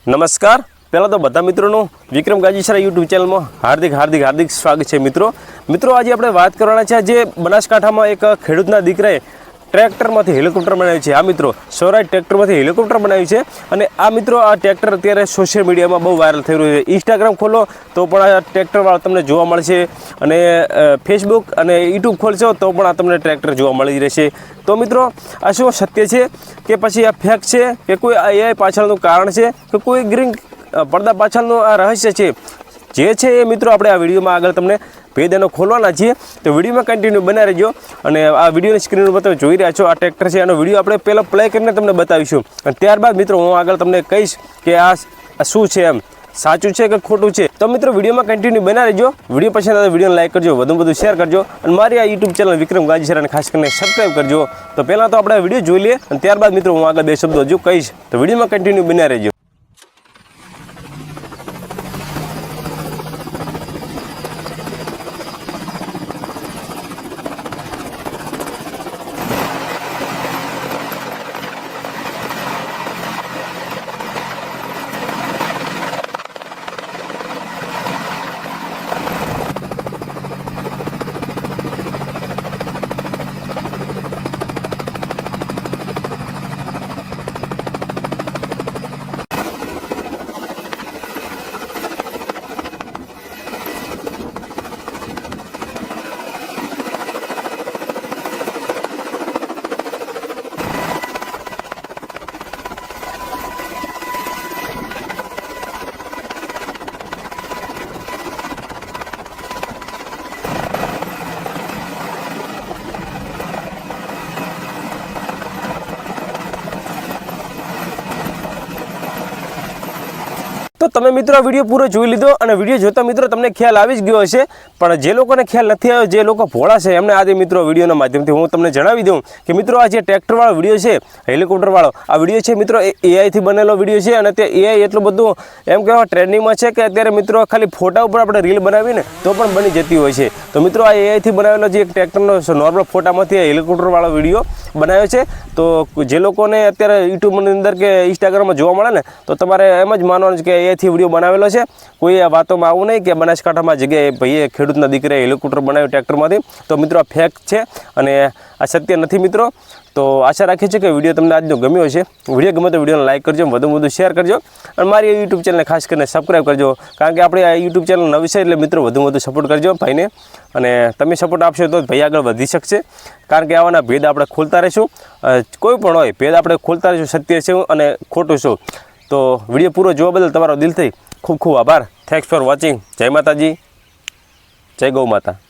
નમસ્કાર। પહેલાં તો બધા મિત્રોનું વિક્રમ ગાજીસરા યુટ્યુબ ચેનલમાં હાર્દિક સ્વાગત છે। મિત્રો આજે આપણે વાત કરવાના છે જે બનાસકાંઠામાં એક ખેડૂતના દીકરાએ ટ્રેક્ટરમાંથી હેલિકોપ્ટર બનાવ્યું છે। આ મિત્રો સ્વરાજ ટ્રેક્ટરમાંથી હેલિકોપ્ટર બનાવ્યું છે અને આ મિત્રો આ ટ્રેક્ટર અત્યારે સોશિયલ મીડિયામાં બહુ વાયરલ થઈ રહ્યું છે। ઇન્સ્ટાગ્રામ ખોલો તો પણ આ ટ્રેક્ટરવાળા તમને જોવા મળશે અને ફેસબુક અને યુટ્યુબ ખોલશો તો પણ આ તમને ટ્રેક્ટર જોવા મળી રહેશે। તો મિત્રો આ શું સત્ય છે કે પછી આ ફેક છે કે કોઈ AI પાછળનું કારણ છે કે કોઈ ગ્રીન પડદા પાછળનું આ રહસ્ય છે જે છે એ મિત્રો આપણે આ વિડીયોમાં આગળ તમને ભેદ એનો ખોલવાના છીએ। તો વિડીયોમાં કન્ટિન્યુ બના રહેજો અને આ વિડીયોની સ્ક્રીન ઉપર તમે જોઈ રહ્યા છો આ ટ્રેક્ટર છે એનો વિડીયો આપણે પહેલાં પ્લે કરીને તમને બતાવીશું અને ત્યારબાદ મિત્રો હું આગળ તમને કહીશ કે આ શું છે એમ સાચું છે કે ખોટું છે। તો મિત્રો વિડીયોમાં કન્ટિન્યુ બના રહેજો। વિડીયો પસંદ આવે વિડીયોને લાઈક કરજો, વધુ શેર કરજો અને મારી આ યુટ્યુબ ચેનલ વિક્રમ ગાજીસરાને ખાસ કરીને સબસ્ક્રાઈબ કરજો। તો પહેલાં તો આપણે વિડીયો જોઈ લઈએ અને ત્યારબાદ મિત્રો હું આગળ બે શબ્દો હજુ કહીશ। તો વિડીયોમાં કન્ટિન્યુ બના રહેજો। તો તમે મિત્રો આ વિડીયો પૂરો જોઈ લીધો અને વિડીયો જોતા મિત્રો તમને ખ્યાલ આવી જ ગયો હશે, પણ જે લોકોને ખ્યાલ નથી આવ્યો, જે લોકો ભોળા છે એમને આજે મિત્રો વિડીયોના માધ્યમથી હું તમને જણાવી દઉં કે મિત્રો આ જે ટ્રેક્ટરવાળો વિડીયો છે, હેલિકોપ્ટરવાળો આ વિડીયો છે મિત્રો એ AIથી બનેલો વિડીયો છે અને તે AI એટલું બધું એમ કહેવા ટ્રેન્ડિંગમાં છે કે અત્યારે મિત્રો ખાલી ફોટા ઉપર આપણે રીલ બનાવીને તો પણ બની જતી હોય છે। તો મિત્રો આ AIથી બનાવેલો જે એક ટ્રેક્ટરનો નોર્મલ ફોટામાંથી હેલિકોપ્ટરવાળો વિડીયો બનાવ્યો છે। તો જે લોકોને અત્યારે યુટ્યુબની અંદર કે ઇન્સ્ટાગ્રામમાં જોવા મળે ને તો તમારે એમ જ માનવાનું છે કે થી વિડીયો બનાવેલો છે। કોઈ આ વાતોમાં આવું નહીં કે બનાસકાંઠામાં જગ્યાએ ભાઈએ ખેડૂતના દીકરાએ હેલિકોપ્ટર બનાવ્યું ટ્રેક્ટરમાંથી। તો મિત્રો આ ફેક છે અને આ સત્ય નથી મિત્રો। તો આશા રાખીએ છીએ કે વિડીયો તમને આજનો ગમ્યો હશે। વિડીયો ગમે તો વિડીયોને લાઈક કરજો, વધુ શેર કરજો અને મારી યુટ્યુબ ચેનલને ખાસ કરીને સબસ્ક્રાઈબ કરજો, કારણ કે આપણે આ યુટ્યુબ ચેનલ નવી છે એટલે મિત્રો વધુ સપોર્ટ કરજો ભાઈને અને તમે સપોર્ટ આપશો તો ભાઈ આગળ વધી શકશે, કારણ કે આવાના ભેદ આપણે ખોલતા રહીશું। કોઈ પણ હોય ભેદ આપણે ખોલતા રહીશું, સત્ય છે અને ખોટું શું। તો વિડીયો પૂરો જોવા બદલ તમારો દિલથી ખૂબ આભાર। Thanks for watching. જય માતાજી, જય ગૌ માતા।